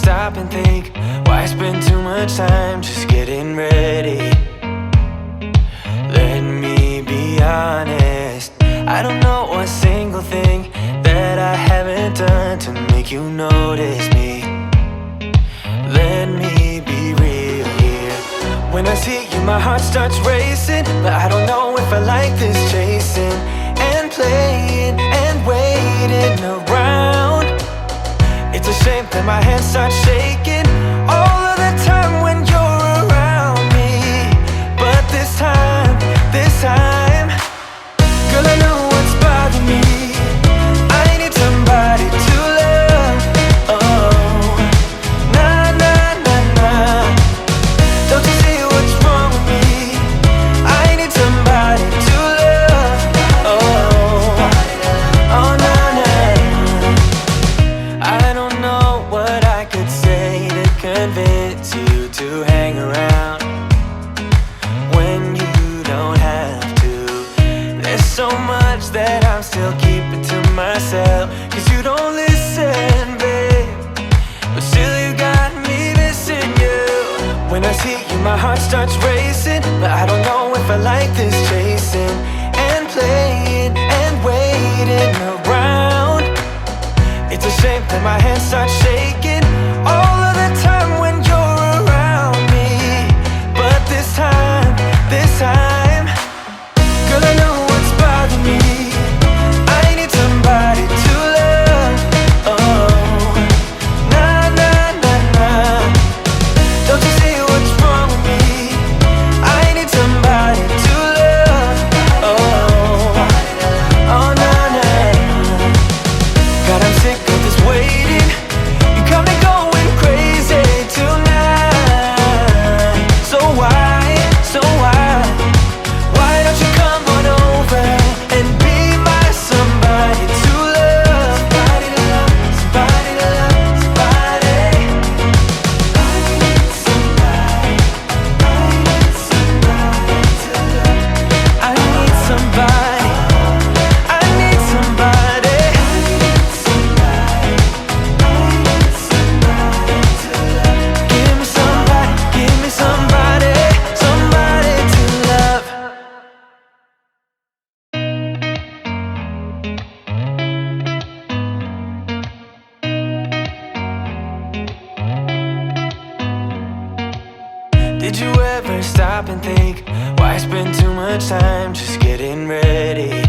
stop and think, why spend too much time just getting ready? Let me be honest, I don't know a single thing that I haven't done to make you notice me. Let me be real here. When I see you, my heart starts racing, but I don't know if I like this chasing and playing and waiting around. It's a shame that my hands start shaking all of the time when you're around me. But this time, girl, I know what's bothering me. I need somebody to love. Oh, nah, nah, nah, nah. Don't you see what's wrong with me? I need somebody to love. Oh, oh, nah, nah. I don't know what I could say to convince you to hang around when you don't have to. There's so much that I'm still keeping to myself, 'cause you don't listen, babe. But still you got me missing you. When I see you, my heart starts racing, but I don't know if I like this chasing and playing and waiting around. It's a shame that my hands start shaking all of the time when you're around me. But this time, girl, I know what's bothering me. I need somebody to love. Oh, nah, nah, nah, nah. Don't you see what's wrong with me? I need somebody to love. Oh, oh, nah, nah. God, I'm sick of this waiting. You got me going crazy tonight. So why? Why don't you come on over and be my somebody to love? Somebody to love, somebody to love, somebody. I need somebody, I need somebody to love. I need somebody, I need somebody. I need somebody, I need somebody to love. Give me somebody, somebody to love. Did you ever stop and think, why spend too much time just getting ready?